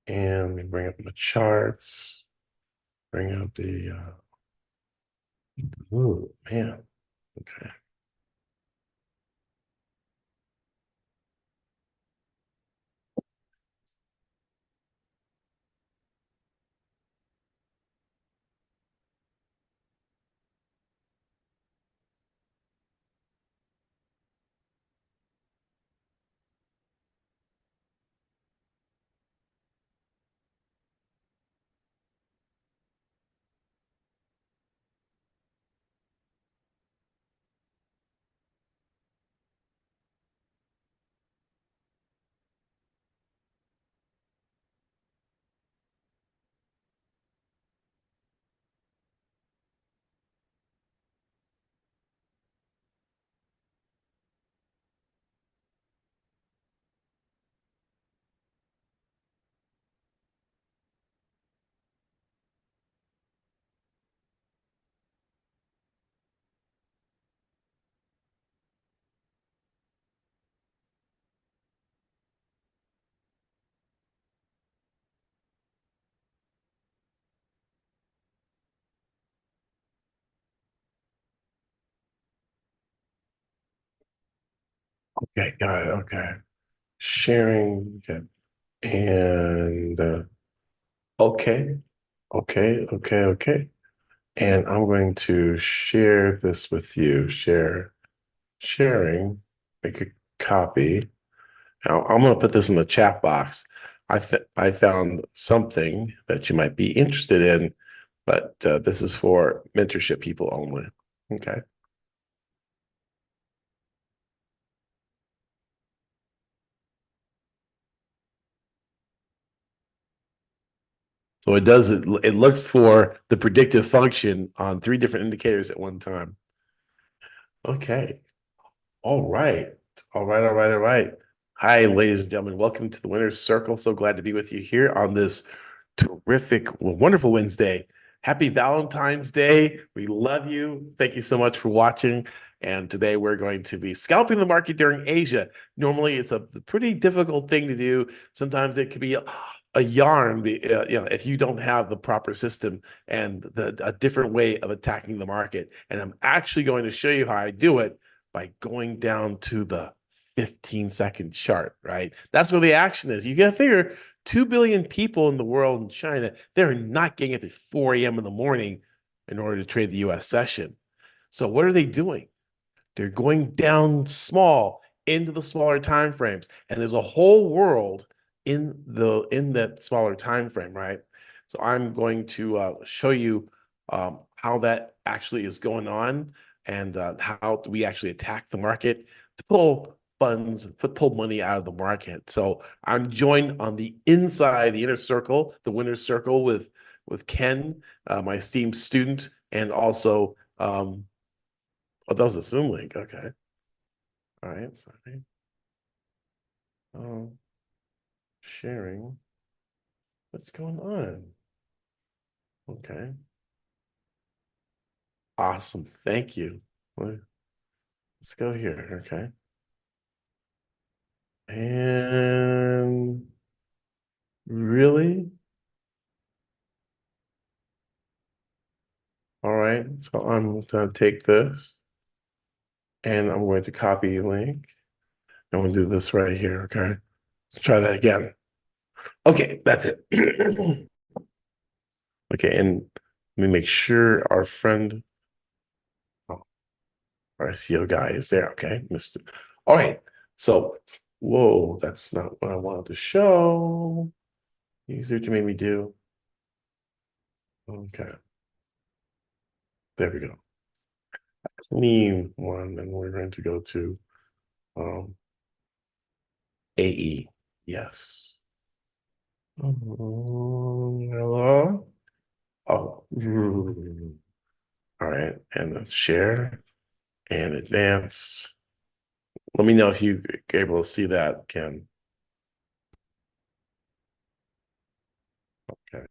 And we bring up the charts, bring up the, oh, man. Okay. Okay, got it. Okay. Sharing. Okay. And okay, okay. And I'm going to share this with you. Sharing, make a copy. Now, I'm going to put this in the chat box. I found something that you might be interested in, but this is for mentorship people only. Okay. So it looks for the predictive function on three different indicators at one time. Okay. All right. All right. Hi, ladies and gentlemen. Welcome to the Winner's Circle. So glad to be with you here on this terrific, wonderful Wednesday. Happy Valentine's Day. We love you. Thank you so much for watching. And today we're going to be scalping the market during Asia. Normally, it's a pretty difficult thing to do. Sometimes it could be a yarn, if you don't have the proper system and a different way of attacking the market. And I'm actually going to show you how I do it by going down to the 15-second chart, right? That's where the action is. You got to figure 2 billion people in the world in China, they're not getting up at 4 a.m. in the morning in order to trade the US session. So what are they doing? They're going down small into the smaller time frames. And there's a whole world in that smaller time frame, right? So I'm going to show you how that actually is going on and how we actually attack the market to pull funds, pull money out of the market. So I'm joined on the inside, the inner circle, the winner's circle with Ken, my esteemed student, and also oh, that was a Zoom link. Okay. All right. Sorry. Um, sharing. What's going on? Okay. Awesome. Thank you. Let's go here. Okay. And really? All right. So I'm going to take this and I'm going to copy link. I'm going to do this right here. Okay. Let's try that again. Okay. That's it. Okay. And let me make sure our friend, oh, our SEO guy is there. Okay. Mr. All right. So, whoa, that's not what I wanted to show. Easier to make me do. Okay. There we go. Clean one. And we're going to go to um, AE. Yes. Hello. Oh. All right. And then share and advance. Let me know if you're able to see that, Ken. Okay.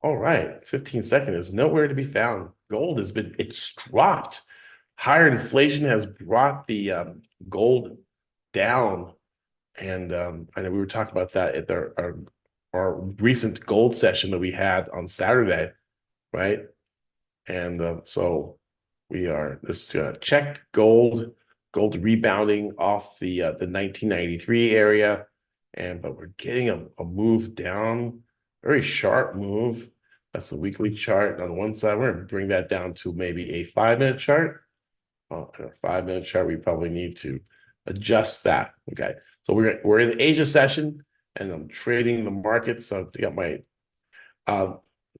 All right. 15 seconds is nowhere to be found. Gold it's dropped. Higher inflation has brought the gold down. And I know we were talking about that at our recent gold session that we had on Saturday, right? And so we are just check gold rebounding off the 1993 area, but we're getting a move down, very sharp move. That's the weekly chart on one side. We're going to bring that down to maybe a 5-minute chart. On a 5-minute chart, we probably need to adjust that. Okay, so we're in the Asia session, and I'm trading the market. So I got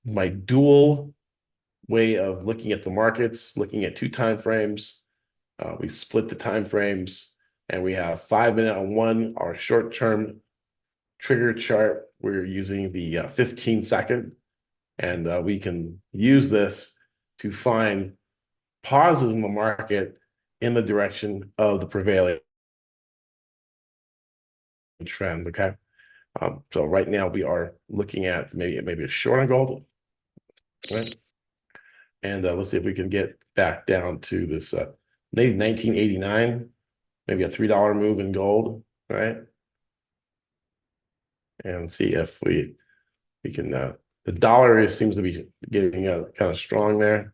my dual way of looking at the markets, looking at 2 time frames. We split the time frames, and we have 5-minute on one. Our short-term trigger chart, we're using the 15-second, and we can use this to find pauses in the market in the direction of the prevailing trend. Okay, so right now we are looking at maybe a short on gold, right? And let's see if we can get back down to this maybe 1989, maybe a $3 move in gold, right? And see if we can. The dollar seems to be getting kind of strong there.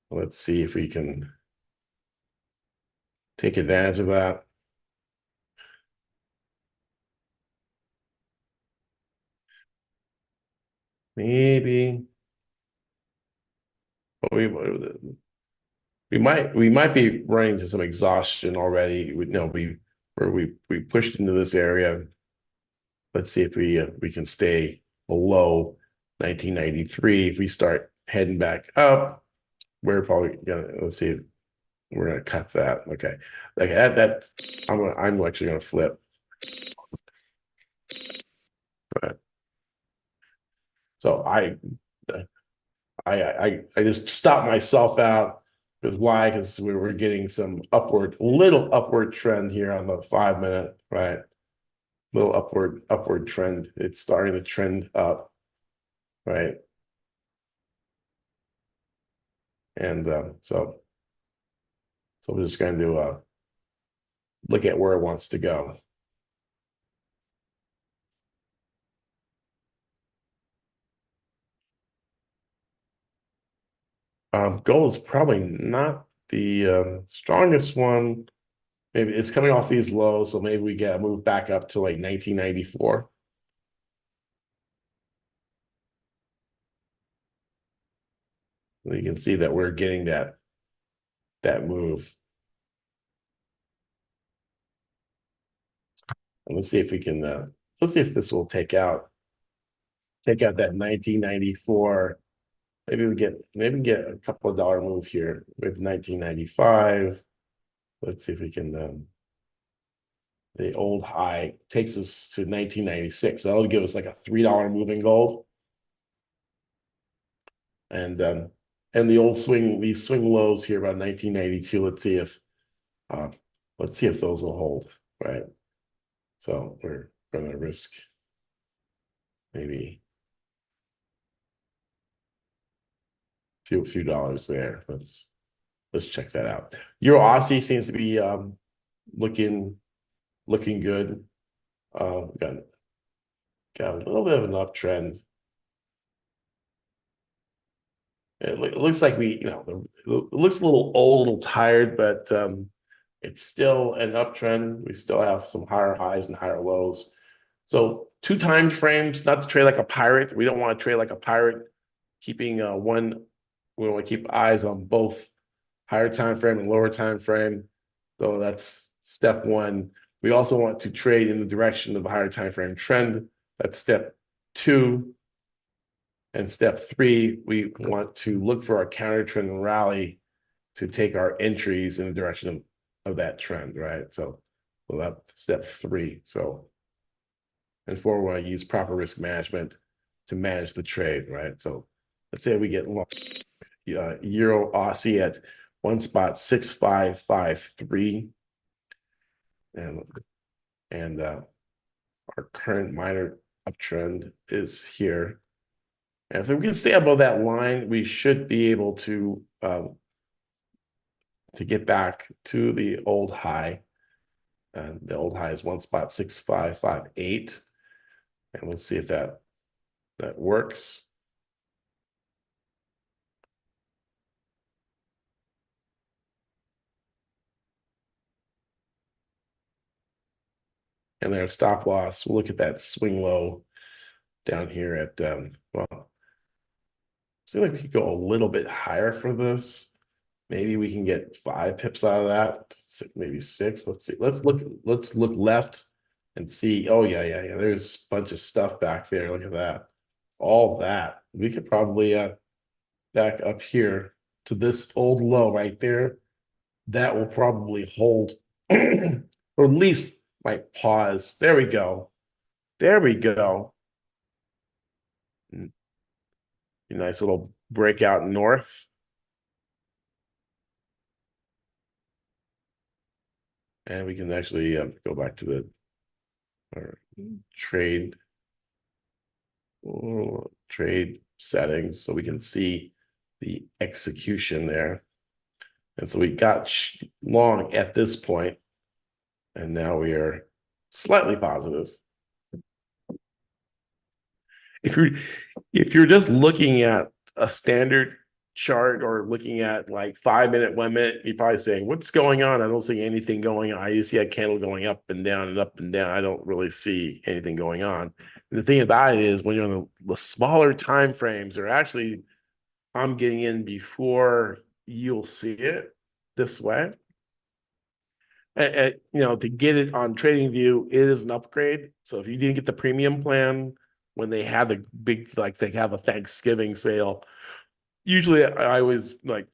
Let's see if we can take advantage of that. Maybe, but we might be running into some exhaustion already. We pushed into this area. Let's see if we can stay below 1993. If we start heading back up, we're probably gonna, let's see, we're gonna cut that. Okay, like that I'm actually gonna flip. But so I just stopped myself out. Because why? Because we were getting some little upward trend here on the 5-minute, right? Little upward trend. It's starting to trend up, right? And so we're just going to look at where it wants to go. Gold is probably not the strongest one. Maybe it's coming off these lows, so maybe we get a move back up to like 1994. You can see that we're getting that move. And let's see if we can. Let's see if this will take out that 1994. Maybe we get a couple of dollar move here with 1995. Let's see if we can. The old high takes us to 1996. That'll give us like a $3 move in gold. And the old these swing lows here about 1992. Let's see if those will hold, right? So we're gonna risk maybe a few dollars there. Let's check that out. Euro Aussie seems to be looking good. Got a little bit of an uptrend. It looks like it looks a little old, a little tired, but it's still an uptrend. We still have some higher highs and higher lows. So 2 time frames, not to trade like a pirate. We don't want to trade like a pirate, keeping one. We want to keep eyes on both higher time frame and lower time frame. So that's step 1. We also want to trade in the direction of a higher time frame trend. That's step 2. And step 3, we want to look for our counter trend and rally to take our entries in the direction of that trend, right? So that's step 3. So, and 4, we want to use proper risk management to manage the trade, right? So let's say we get Euro Aussie at 1.6553, and our current minor uptrend is here. And if we can stay above that line, we should be able to get back to the old high. And the old high is 1.6558. And let's see if that works. And their stop loss, we'll look at that swing low down here at, well, seems like we could go a little bit higher for this. Maybe we can get 5 pips out of that, maybe 6. Let's see. Let's look left and see. Oh, yeah. There's a bunch of stuff back there. Look at that. All that. We could probably back up here to this old low right there. That will probably hold, or at least might pause. There we go. There we go. Nice little breakout north. And we can actually go back to the trade settings so we can see the execution there. And so we got long at this point, and now we are slightly positive. If you're just looking at a standard chart or looking at like 5-minute, 1 minute, you're probably saying, what's going on? I don't see anything going on. I just see a candle going up and down and up and down. I don't really see anything going on. And the thing about it is when you're on the smaller time frames, they're actually, I'm getting in before you'll see it this way. To get it on TradingView, it is an upgrade. So if you didn't get the premium plan when they had the big, like they have a Thanksgiving sale, usually I always like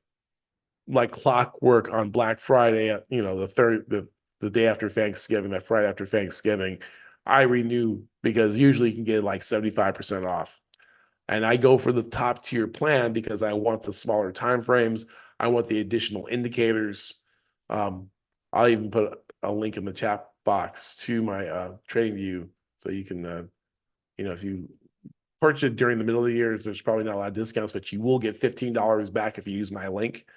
clockwork on Black Friday, the day after Thanksgiving, that Friday after Thanksgiving, I renew because usually you can get like 75% off. And I go for the top tier plan because I want the smaller time frames. I want the additional indicators. I'll even put a link in the chat box to my TradingView so you can, if you purchase it during the middle of the year, there's probably not a lot of discounts, but you will get $15 back if you use my link.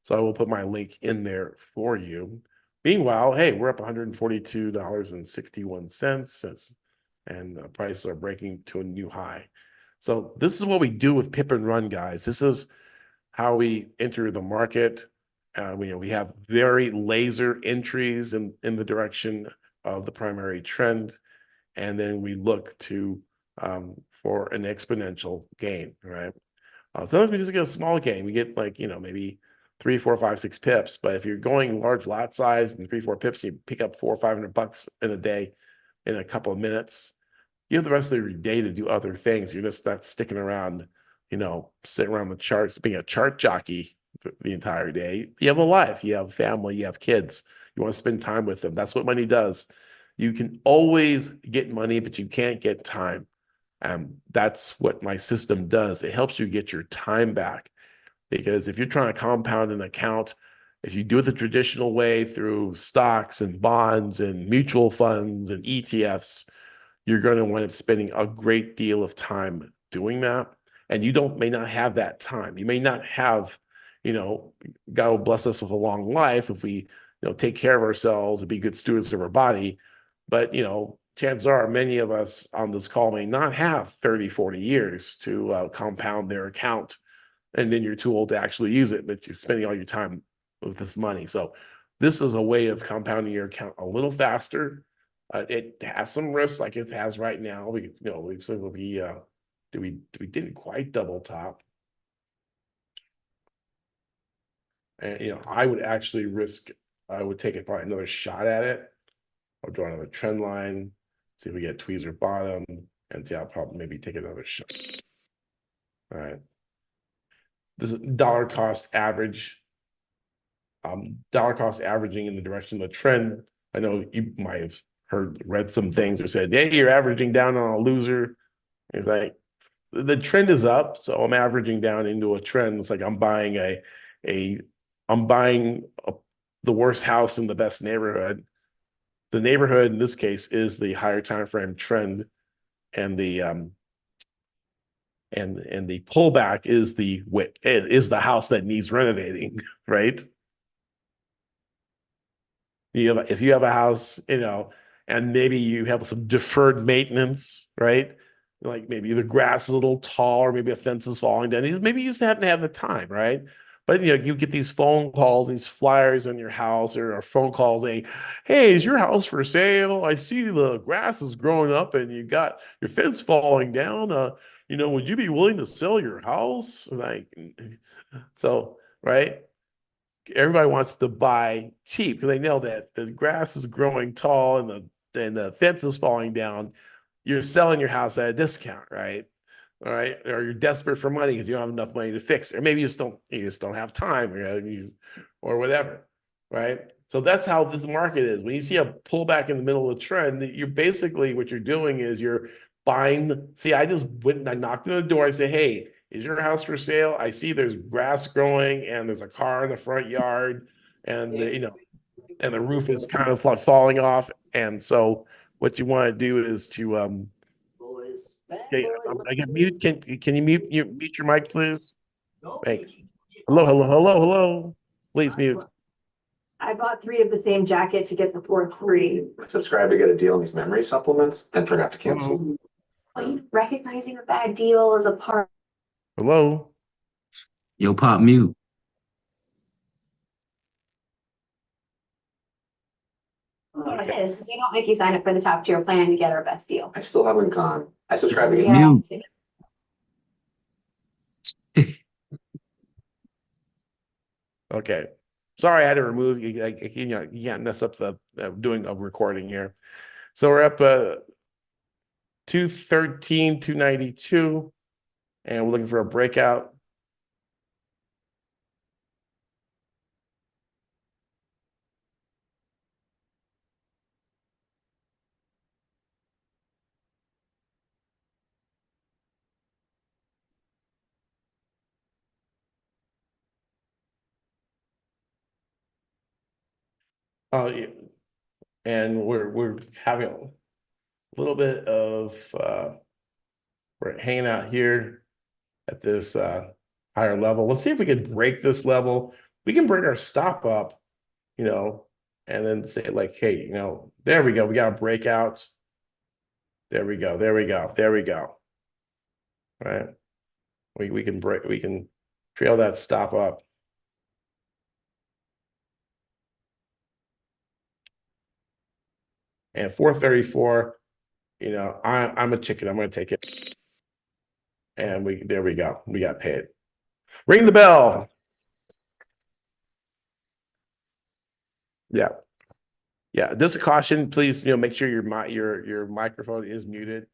So I will put my link in there for you. Meanwhile, hey, we're up $142.61, and prices are breaking to a new high. So this is what we do with Pip and Run, guys. This is how we enter the market. We have very laser entries in the direction of the primary trend, and then we look to for an exponential gain, right? Sometimes we just get a small gain. We get maybe 3, 4, 5, 6 pips. But if you're going large lot size and 3, 4 pips, you pick up $400 or $500 in a day, in a couple of minutes. You have the rest of your day to do other things. You're just not sticking around, sitting around the charts, being a chart jockey the entire day. You have a life, you have family, you have kids. You want to spend time with them. That's what money does. You can always get money, but you can't get time. That's what my system does. It helps you get your time back. Because if you're trying to compound an account, if you do it the traditional way through stocks and bonds and mutual funds and ETFs, you're going to wind up spending a great deal of time doing that. And you may not have that time. You may not have, God will bless us with a long life if we, take care of ourselves and be good stewards of our body. But, chances are many of us on this call may not have 30, 40 years to compound their account. And then you're too old to actually use it, but you're spending all your time with this money. So this is a way of compounding your account a little faster. It has some risks, like it has right now. We didn't quite double top, and I would actually risk. I would take probably another shot at it. I'll draw another trend line, see if we get tweezer bottom, and see. I'll probably maybe take another shot. All right. This is dollar cost average. Dollar cost averaging in the direction of the trend. I know you might have read some things or said, "Hey, you're averaging down on a loser." It's like the trend is up, so I'm averaging down into a trend. It's like I'm buying the worst house in the best neighborhood. The neighborhood in this case is the higher time frame trend, and the pullback is the house that needs renovating, right? If you have a house, and maybe you have some deferred maintenance, right? Like maybe the grass is a little tall, or maybe a fence is falling down. Maybe you just haven't had the time, right? But you get these phone calls, these flyers on your house, or phone calls saying, "Hey, is your house for sale? I see the grass is growing up, and you got your fence falling down. Would you be willing to sell your house?" Like, so, right? Everybody wants to buy cheap because they know that the grass is growing tall and the fence is falling down. You're selling your house at a discount, right? All right, or you're desperate for money because you don't have enough money to fix it, or maybe you just don't have time, or whatever, right? So that's how this market is. When you see a pullback in the middle of the trend, you're basically what you're doing is you're buying. See, I just went and I knocked on the door. I say, "Hey, is your house for sale? I see there's grass growing and there's a car in the front yard, and the roof is kind of like falling off." And so what you want to do is to okay, I get mute. Can you mute your mic, please? Thanks. Hello, hello, hello, hello. Please mute. I bought 3 of the same jacket to get the fourth free. Subscribe to get a deal on these memory supplements, then forgot to cancel. Recognizing a bad deal is a part. Hello. Yo, pop mute. It is. They don't make you sign up for the top tier plan to get our best deal. I still haven't gone. I subscribe to get Mute. Okay. Sorry, I had to remove you. You can't mess up the doing a recording here. So we're up 213, 292, and we're looking for a breakout. Yeah. And we're having a little bit of we're hanging out here at this higher level. Let's see if we can break this level. We can bring our stop up, and then say like, "Hey, there we go. We got a breakout. There we go. There we go. There we go." Right? We can trail that stop up. And 434, I'm a chicken. I'm going to take it. And there we go. We got paid. Ring the bell. Yeah. Yeah. Just a caution, please, make sure your microphone is muted.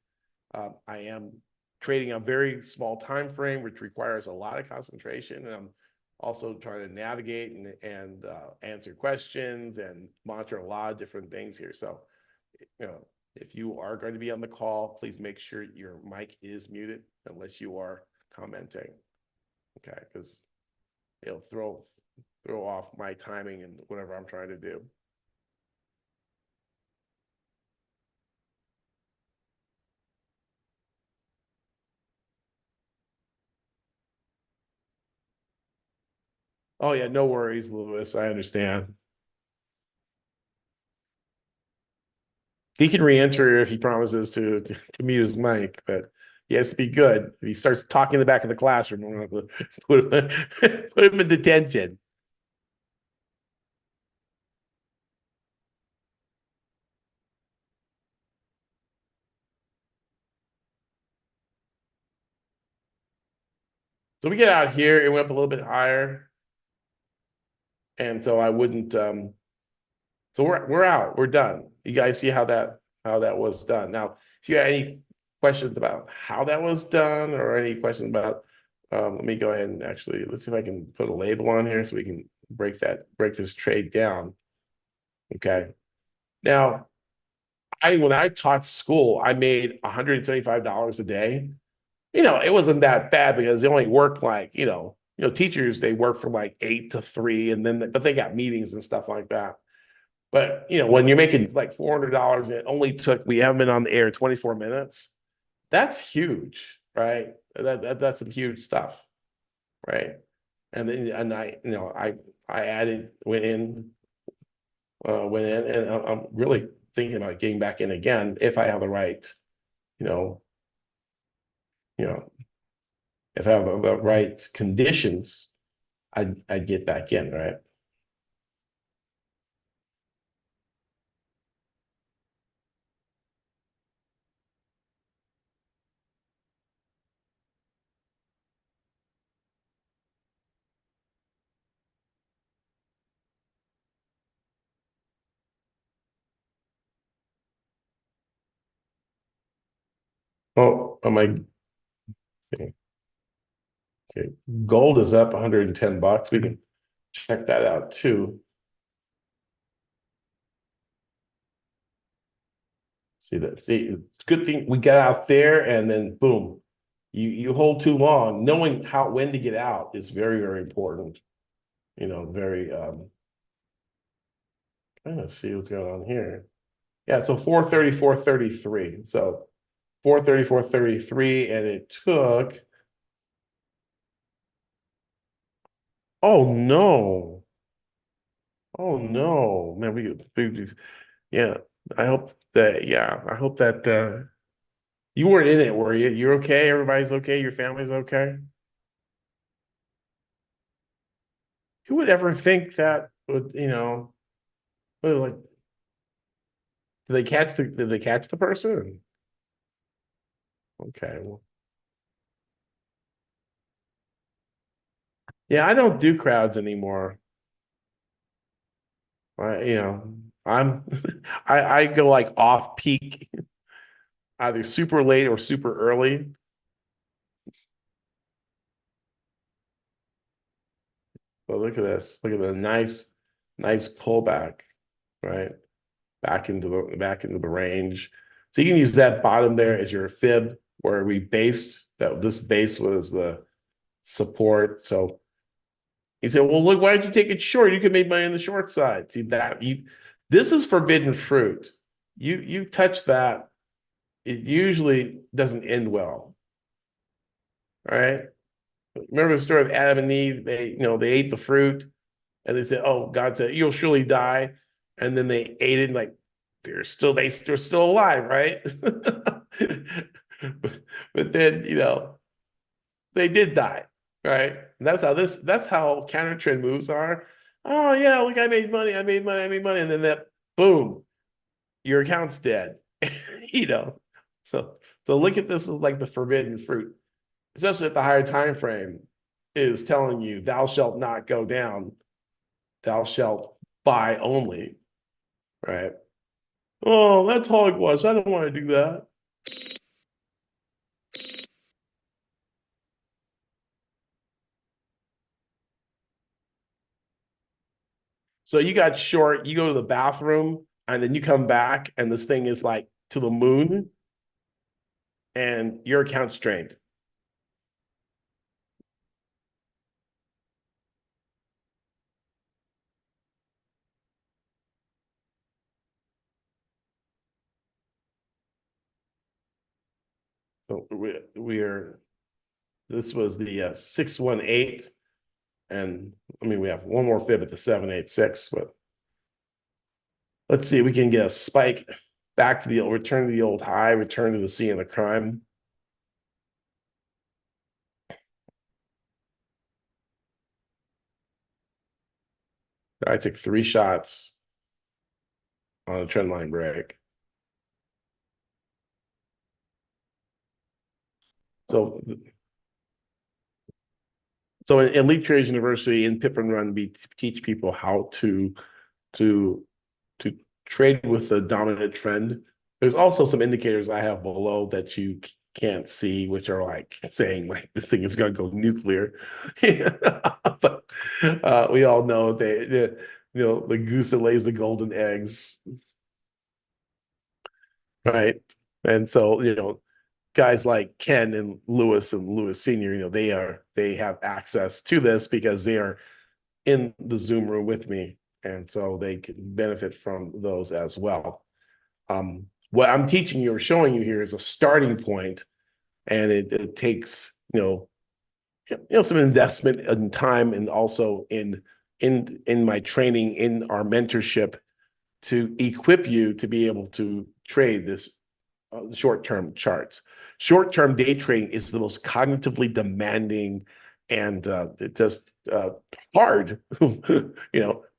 I am trading a very small time frame, which requires a lot of concentration. And I'm also trying to navigate and answer questions and monitor a lot of different things here. So, if you are going to be on the call, please make sure your mic is muted unless you are commenting. Okay, because it'll throw off my timing and whatever I'm trying to do. Oh yeah, no worries, Lewis. I understand. He can re-enter if he promises to mute his mic, but he has to be good. If he starts talking in the back of the classroom, we're going to put him in detention. So we get out here, it went up a little bit higher. And so I wouldn't so we're out, we're done. You guys see how that was done. Now, if you have any questions about how that was done or any questions about let me go ahead and actually let's see if I can put a label on here so we can break this trade down. Okay. Now, when I taught school, I made $175 a day. It wasn't that bad because they only worked like, teachers, they work from like 8 to 3 but they got meetings and stuff like that. But, when you're making like $400, we haven't been on the air 24 minutes. That's huge, right? That's some huge stuff, right? And then, I went in, and I'm really thinking about getting back in again if I have the right, you know, you know, if I have the right conditions, I'd get back in, right? Oh, am I okay? Okay. Gold is up 110 bucks. We can check that out too. See that? See, it's a good thing we got out there, and then boom, you hold too long. Knowing when to get out is very, very important. Very trying to see what's going on here. Yeah, so 434, 33. So 434, 33, and it took. Oh no. Oh no. Man, yeah. I hope that you weren't in it, were you? You're okay? Everybody's okay? Your family's okay? Who would ever think that would, like, did they catch the person? Okay. Well, yeah, I don't do crowds anymore. I'm I go like off peak, either super late or super early. But look at this. Look at the nice pullback, right? Back into the range. So you can use that bottom there as your fib, where we based that this base was the support. So he said, well, look, why don't you take it short? You can make money on the short side. See that this is forbidden fruit. You touch that, it usually doesn't end well. All right. Remember the story of Adam and Eve? They ate the fruit and they said, oh, God said, you'll surely die. And then they ate it, and like they're still alive, right? but then they did die, right? And that's how counter trend moves are. Oh yeah, look, I made money, and then that boom, your account's dead. you know. So look at this as like the forbidden fruit, especially at the higher time frame, is telling you thou shalt not go down, thou shalt buy only, right? Oh, that's hogwash. I don't want to do that. So you got short, you go to the bathroom, and then you come back, and this thing is like to the moon, and your account's drained. So this was the 618, and I mean, we have one more fib at the 786, but let's see if we can get a spike back to return to the old high, return to the scene of the crime. I took 3 shots on a trend line break. So, in Elite Traders University in Pip and Run, we teach people how to to trade with the dominant trend. There's also some indicators I have below that you can't see, which are like saying like this thing is going to go nuclear. But we all know the goose that lays the golden eggs, right? And so guys like Ken and Lewis Senior, they have access to this because they are in the Zoom room with me, and so they can benefit from those as well. What I'm teaching you or showing you here is a starting point, and it takes some investment in time, and also in my training, in our mentorship, to equip you to be able to trade this short-term charts. Short-term day trading is the most cognitively demanding and it just hard,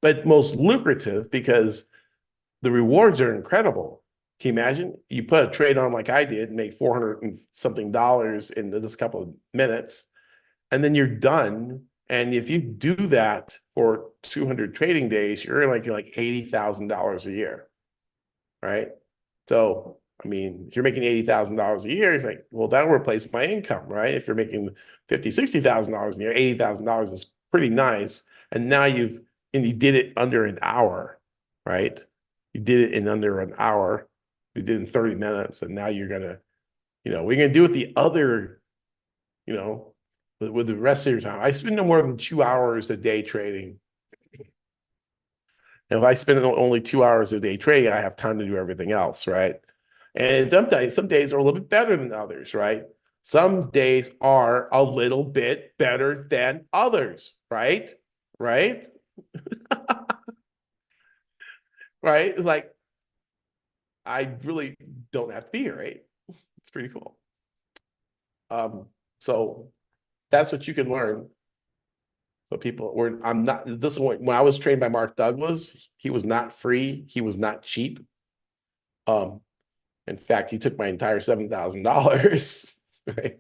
but most lucrative because the rewards are incredible. Can you imagine? You put a trade on like I did, make 400 and something dollars in this couple of minutes, and then you're done. And if you do that for 200 trading days, you're like $80,000 a year, right? So, I mean, if you're making $80,000 a year, it's like, well, that'll replace my income, right? If you're making $50,000, $60,000 a year, $80,000 is pretty nice. And now you did it under an hour, right? You did it in under an hour. You did it in 30 minutes, and now you're gonna, we're gonna do it the other, with the rest of your time. I spend no more than 2 hours a day trading. And if I spend only 2 hours a day trading, I have time to do everything else, right? And sometimes some days are a little bit better than others, right? Some days are a little bit better than others, right? Right? Right? It's like I really don't have to be here, right? It's pretty cool. So that's what you can learn. So I'm not, this is when I was trained by Mark Douglas, he was not free, he was not cheap. In fact, he took my entire $7,000, right?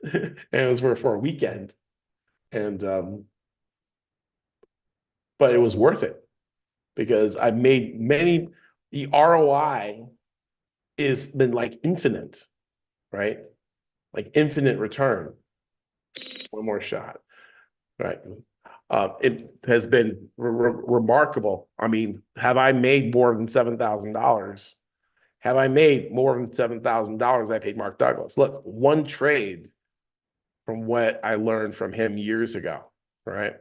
And it was for a weekend. And but it was worth it because I made the ROI has been like infinite, right? Like infinite return. One more shot, right? It has been remarkable. I mean, have I made more than $7,000? Have I made more than $7,000 I paid Mark Douglas? Look, one trade from what I learned from him years ago, right?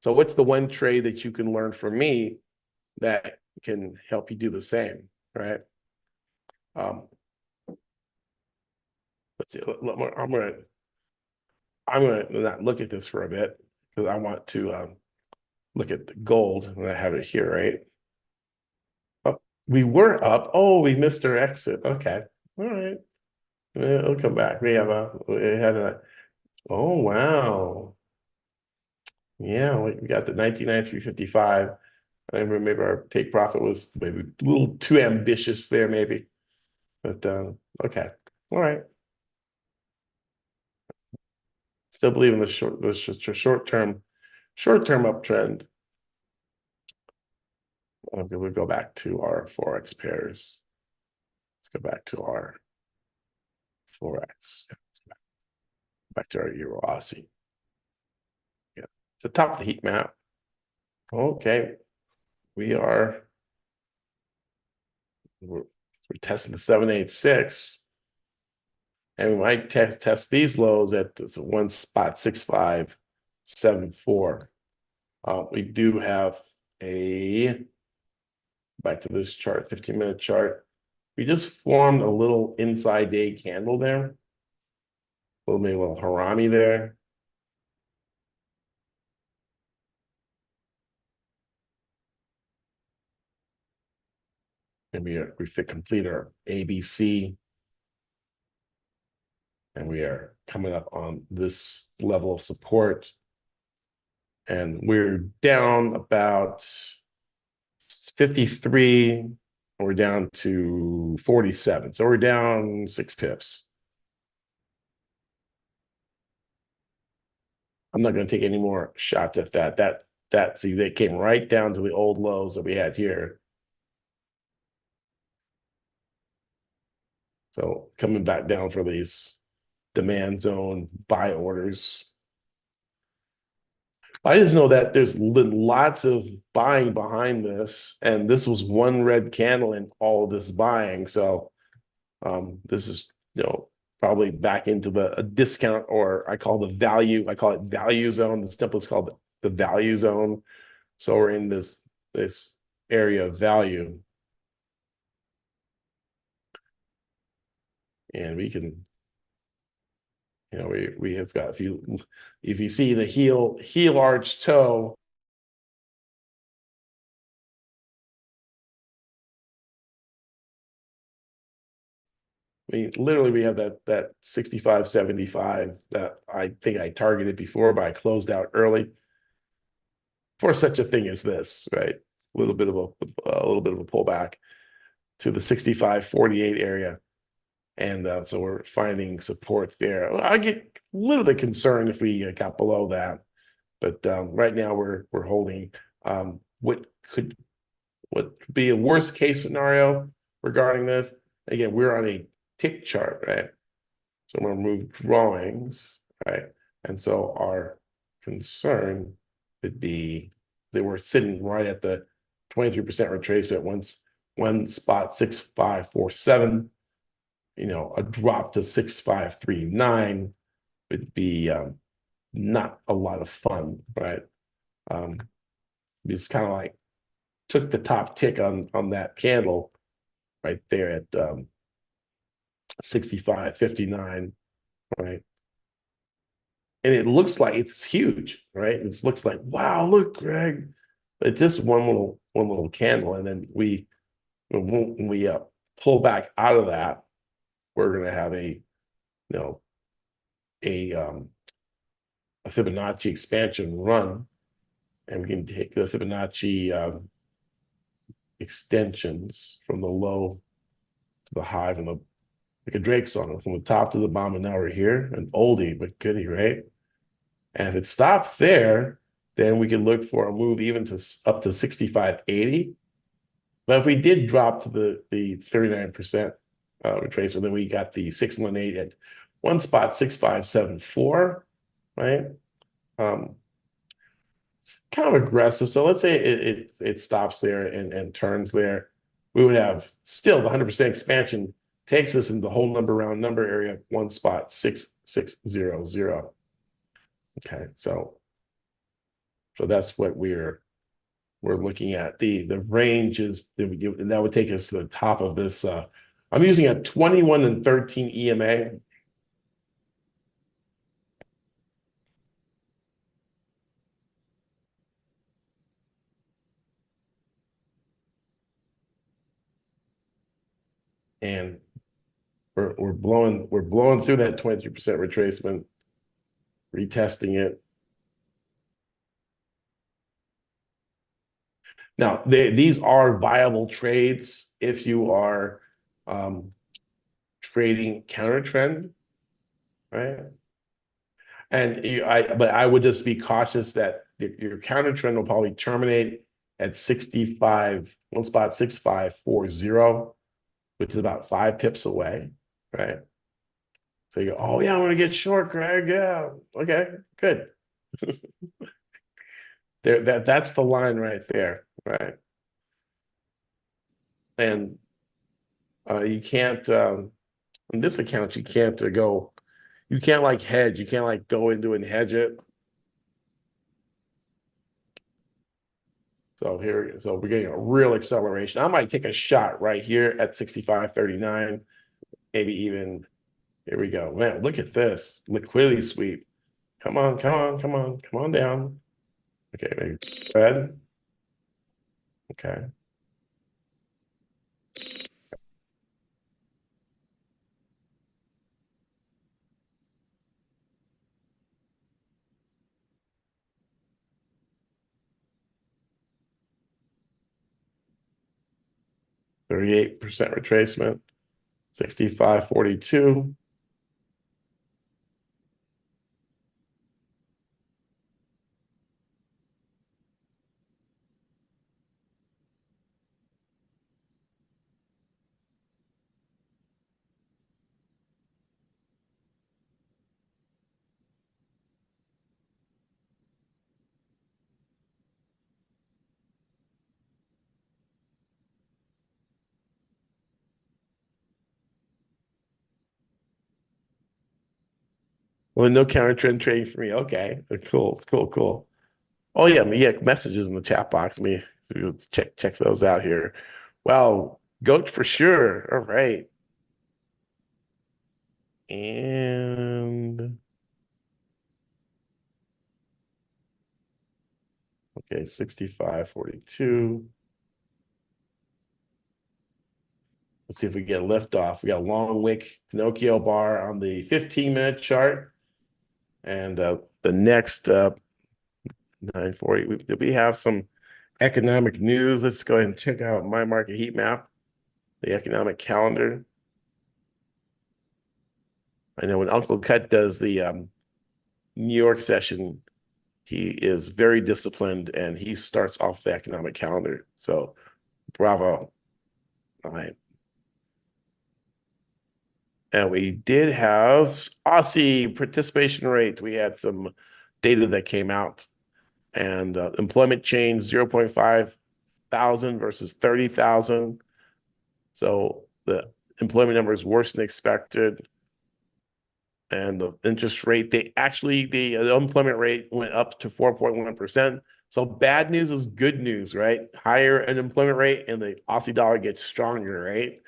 So what's the one trade that you can learn from me that can help you do the same, right? Let's see. I'm gonna not look at this for a bit because I want to look at the gold, and I have it here, right? Oh, we were up. Oh, we missed our exit. Okay, all right. It'll come back. We had a. Oh wow. Yeah, we got the 1993.55. I remember maybe our take profit was maybe a little too ambitious there, maybe. But okay. All right. Still believe in the short-term uptrend. Okay, we'll go back to our Forex pairs. Let's go back to our Forex. Back to our Euro Aussie. Yeah, it's the top of the heat map. Okay, we're testing the 786, and we might test these lows at this 1.6574. We do have back to this chart, 15-minute chart. We just formed a little inside day candle there. Maybe a little harami there. And we complete our ABC. And we are coming up on this level of support. And we're down about 53, and we're down to 47. So we're down 6 pips. I'm not going to take any more shots at that. See, they came right down to the old lows that we had here. So coming back down for these demand zone buy orders. I just know that there's been lots of buying behind this, and this was one red candle in all of this buying. So this is probably back into a discount, or I call it value zone. The template's called the value zone. So we're in this area of value. And we can, we have got, if you see the heel arch toe, literally we have that 65.75 that I think I targeted before, but I closed out early for such a thing as this, right? A little bit of a pullback to the 65.48 area. And so we're finding support there. I get a little bit concerned if we got below that, but right now we're holding. What could be a worst case scenario regarding this? Again, we're on a tick chart, right? So I'm going to move drawings, right? And so our concern would be that we're sitting right at the 23% retracement. Once one spot 6547, a drop to 6539 would be not a lot of fun, right? It's kind of like took the top tick on that candle right there at 65.59, right? And it looks like it's huge, right? It looks like, wow, look, Greg, it's just one little candle, and then when we pull back out of that, we're going to have a Fibonacci expansion run, and we can take the Fibonacci extensions from the low to the high, from the like a Drake song, from the top to the bottom, and now we're here, an oldie but goodie, right? And if it stops there, then we can look for a move even to up to 65.80. But if we did drop to the 39% retracement, then we got the 618 at one spot 6574, right? It's kind of aggressive. So let's say it stops there and turns there. We would have still the 100% expansion takes us in the whole number round number area, one spot 6600. Okay, so that's what we're looking at. The range is and that would take us to the top of this. I'm using a 21 and 13 EMA. And we're blowing through that 23% retracement, retesting it. Now, these are viable trades if you are trading counter trend, right? And but I would just be cautious that your counter trend will probably terminate at 65, one spot 6540, which is about 5 pips away, right? So you go, oh yeah, I'm gonna get short, Greg. Yeah, okay, good. That's the line right there, right? And you can't in this account you can't you can't like hedge, you can't like go into and hedge it. So we're getting a real acceleration. I might take a shot right here at 65.39, maybe even here we go. Man, look at this liquidity sweep. Come on, come on, come on, come on down. Okay, maybe red. Okay. .38% retracement, 65.42. Well, no counter trend trading for me. Okay, cool, cool, cool. Oh yeah, messages in the chat box. Check those out here. Well, goat for sure. All right. And okay, 65.42. Let's see if we get a lift off. We got a long wick Pinocchio bar on the 15-minute chart. And the next 940, we have some economic news. Let's go ahead and check out my market heat map, the economic calendar. I know when Uncle Cut does the New York session, he is very disciplined and he starts off the economic calendar. So bravo. All right. And we did have Aussie participation rate. We had some data that came out, and employment change 0.5 thousand versus 30,000. So the employment number is worse than expected. And the interest rate, the unemployment rate went up to 4.1%. So bad news is good news, right? Higher unemployment rate and the Aussie dollar gets stronger, right?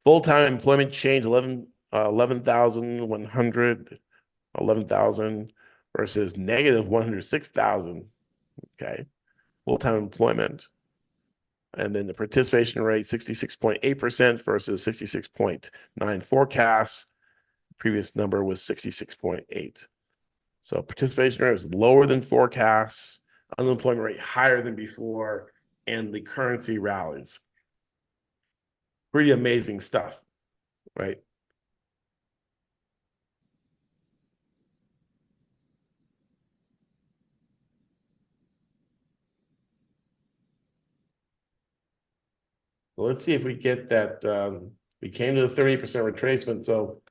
Full-time employment change 11,100, 11,000 versus negative 106,000. Okay. Full-time employment. And then the participation rate 66.8% versus 66.9 forecasts. Previous number was 66.8. So participation rate was lower than forecasts, unemployment rate higher than before, and the currency rallies. Pretty amazing stuff, right? So let's see if we get that. We came to the 30% retracement, so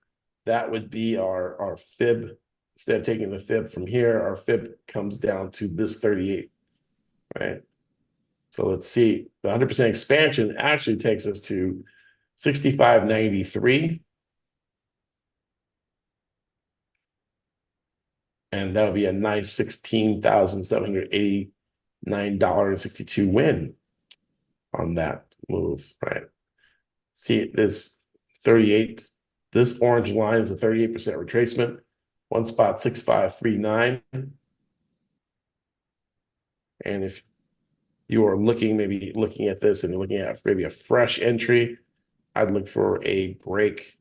that would be our fib. Instead of taking the fib from here, our fib comes down to this 38, right? So let's see. The 100% expansion actually takes us to 65.93. And that would be a nice $16,789.62 win on that move, right? See this 38, this orange line is a 38% retracement, one spot 6539. And if you are maybe looking at this and you're looking at maybe a fresh entry, I'd look for a break.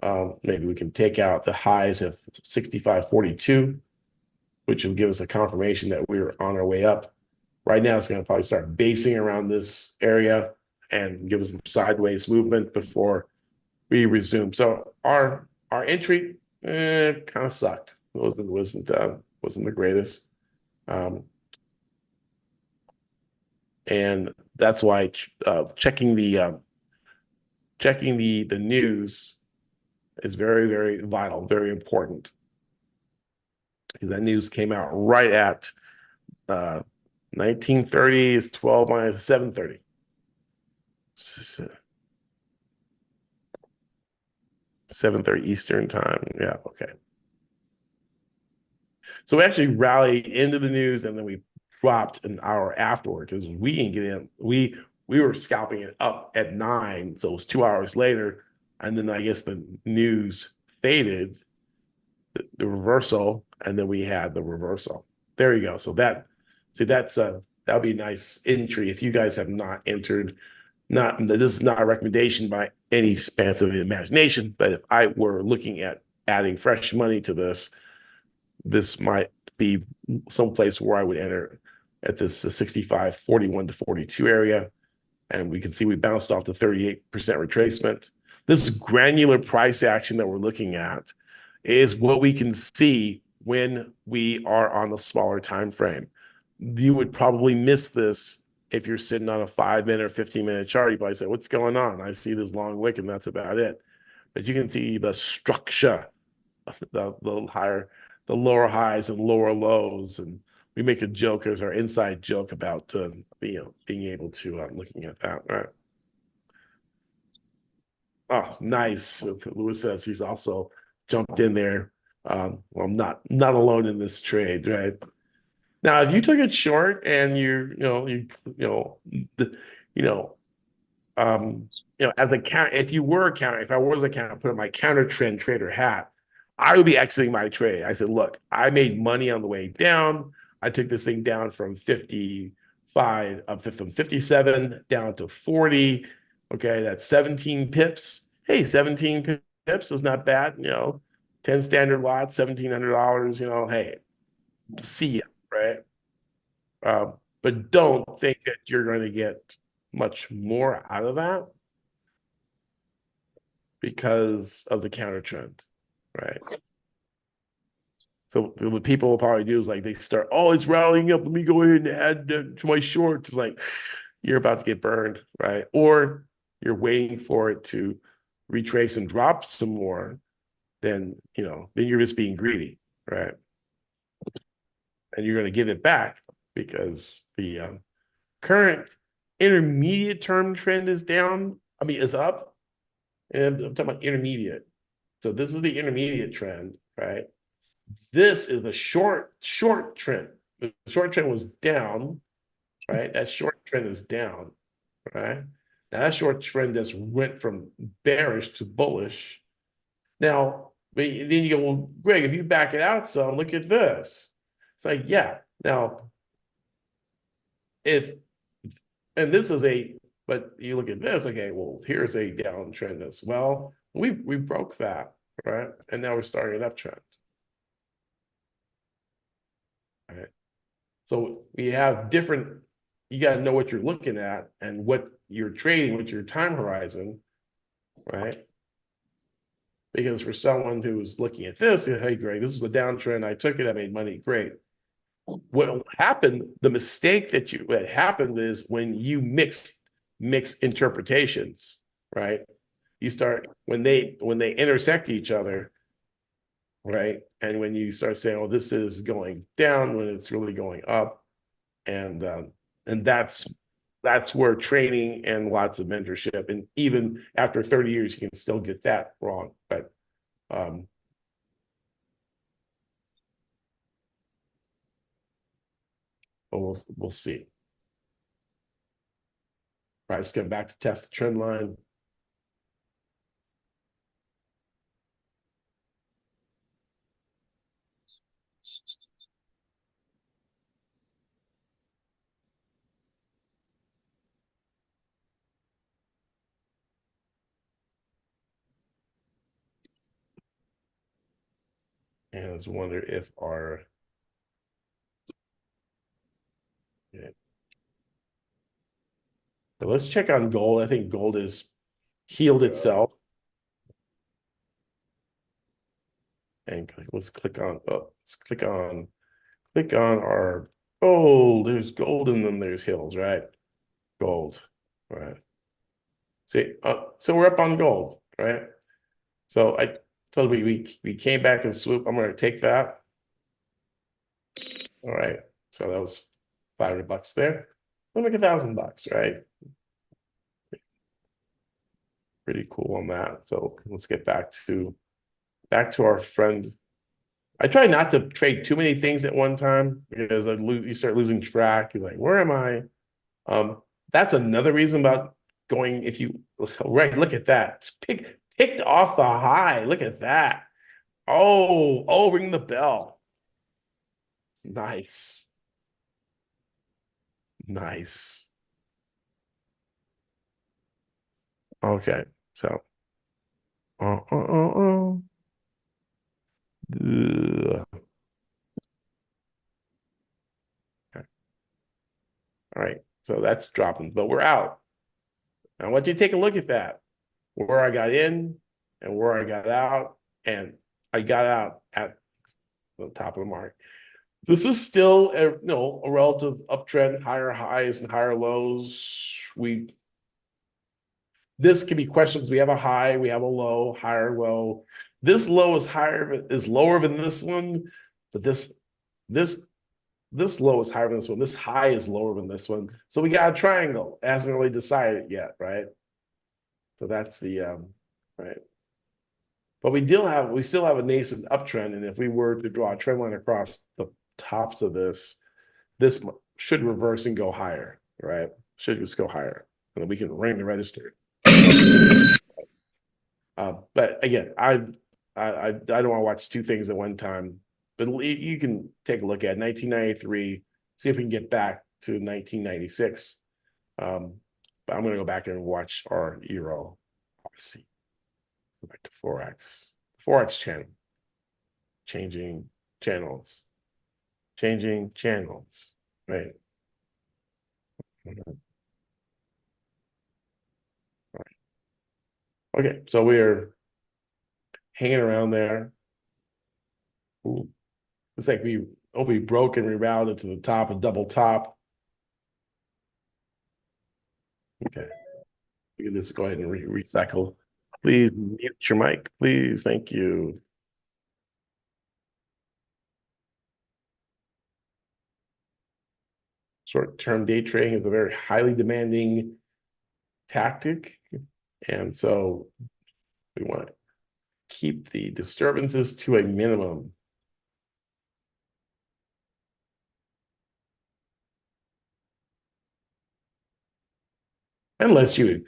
Maybe we can take out the highs of 65.42, which will give us a confirmation that we're on our way up. Right now, it's going to probably start basing around this area and give us some sideways movement before we resume. So our entry kind of sucked. It wasn't the greatest, and that's why checking the news is very, very vital, very important, because that news came out right at 1930 is 12 minus 7:30. 7:30 Eastern time. Yeah, okay. So we actually rallied into the news and then we dropped an hour afterward because we didn't get in. We were scalping it up at 9, so it was 2 hours later. And then I guess the news faded, the reversal, and then we had the reversal. There you go. So that'll be a nice entry if you guys have not entered. This is not a recommendation by any expansive imagination, but if I were looking at adding fresh money to this might be someplace where I would enter at this 65.41 to 42 area. And we can see we bounced off the 38% retracement. This granular price action that we're looking at is what we can see when we are on a smaller time frame. You would probably miss this if you're sitting on a 5-minute or 15-minute chart. You probably say, what's going on? I see this long wick and that's about it. But you can see the structure, the lower highs and lower lows. And we make a joke as our inside joke about being able to looking at that, right? Oh, nice. Lewis says he's also jumped in there. Well, I'm not alone in this trade, right? Now, if you took it short and as a count, if I was a counter, put on my counter trend trader hat, I would be exiting my trade. I said, look, I made money on the way down. I took this thing down from 57 down to 40. Okay, that's 17 pips. Hey, 17 pips is not bad. 10 standard lots, $1,700. Hey, see ya, right? But don't think that you're going to get much more out of that because of the counter trend, right? So what people will probably do is like they start, oh, it's rallying up. Let me go ahead and add to my shorts. It's like you're about to get burned, right? Or you're waiting for it to retrace and drop some more. Then you're just being greedy, right? And you're going to give it back because the current intermediate term trend is down. I mean, is up. And I'm talking about intermediate. So this is the intermediate trend, right? This is the short trend. The short trend was down, right? That short trend is down, right? Now that short trend just went from bearish to bullish. Now, then you go, well, Greg, if you back it out some, look at this. It's like, yeah. Now, and this is but you look at this, okay, well, here's a downtrend as well. We broke that, right? And now we're starting an uptrend. Right. So we have different, you got to know what you're looking at and what you're trading, with your time horizon, right? Because for someone who's looking at this, hey, Greg, this is a downtrend. I took it, I made money, great. What happened, the mistake that happened is when you mix interpretations, right? You start when they intersect each other, right? And when you start saying, "Oh, this is going down," when it's really going up, and that's where training and lots of mentorship, and even after 30 years, you can still get that wrong. But we'll see. All right, let's get back to test the trend line. And I just wonder if our So let's check on gold. I think gold has healed itself. And let's click on our gold. There's gold and then there's hills, right? Gold, right? See, so we're up on gold, right? So I told we came back and swoop. I'm gonna take that. All right. So that was $500 there. We'll make $1,000, right? Pretty cool on that. So let's get back to our friend. I try not to trade too many things at one time because you start losing track. You're like, where am I? That's another reason about going. If you right, look at that. Picked off the high. Look at that. Oh, ring the bell. Nice. Nice. Okay, so Ugh. Okay. All right, so that's dropping, but we're out. I want you to take a look at that, where I got in and where I got out, and I got out at the top of the market. This is still a relative uptrend, higher highs and higher lows. This can be questions. We have a high, we have a low, higher low. This low is lower than this one, but this low is higher than this one. This high is lower than this one. So we got a triangle. It hasn't really decided yet, right? So that's the right. But we still have a nascent uptrend, and if we were to draw a trend line across the tops of this should reverse and go higher, right? Should just go higher, and then we can ring the register. But again, I don't want to watch two things at one time. But you can take a look at 1993, see if we can get back to 1996. but I'm gonna go back and watch our Euro. Let's see. Go back to Forex. Forex channel. Changing channels. Changing channels. Right. Okay, so we're hanging around there. Ooh. It's like we broke and rebounded to the top and double top. Okay. We can just go ahead and recycle. Please mute your mic, please. Thank you. Short-term day trading is a very highly demanding tactic. And so we want to keep the disturbances to a minimum. Unless you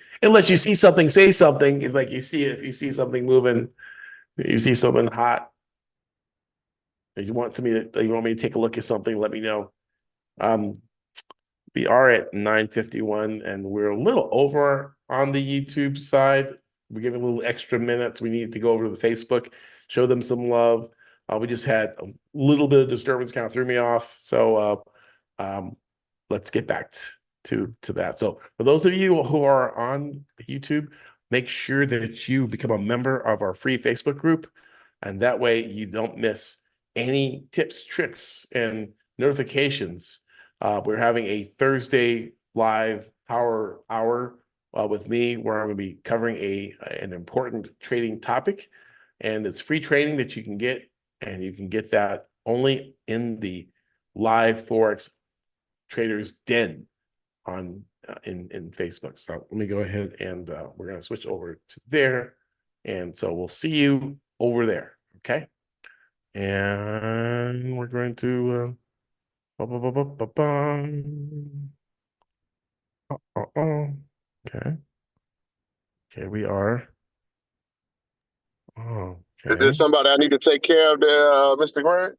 see something, say something. If like if you see something moving, you see something hot, if you want me to take a look at something, let me know. We are at 9:51 and we're a little over on the YouTube side. We're giving a little extra minutes. We need to go over to the Facebook, show them some love. We just had a little bit of disturbance, kind of threw me off. So let's get back to that. So for those of you who are on YouTube, make sure that you become a member of our free Facebook group. And that way you don't miss any tips, tricks, and notifications. We're having a Thursday live power hour with me where I'm going to be covering an important trading topic. And it's free training that you can get, and you can get that only in the live Forex Traders Den on in Facebook. So let me go ahead and we're going to switch over to there. And so we'll see you over there. Okay. And we're going to okay. Okay, we are. Oh, Is there okay. somebody I need to take care of there, Mr. Grant?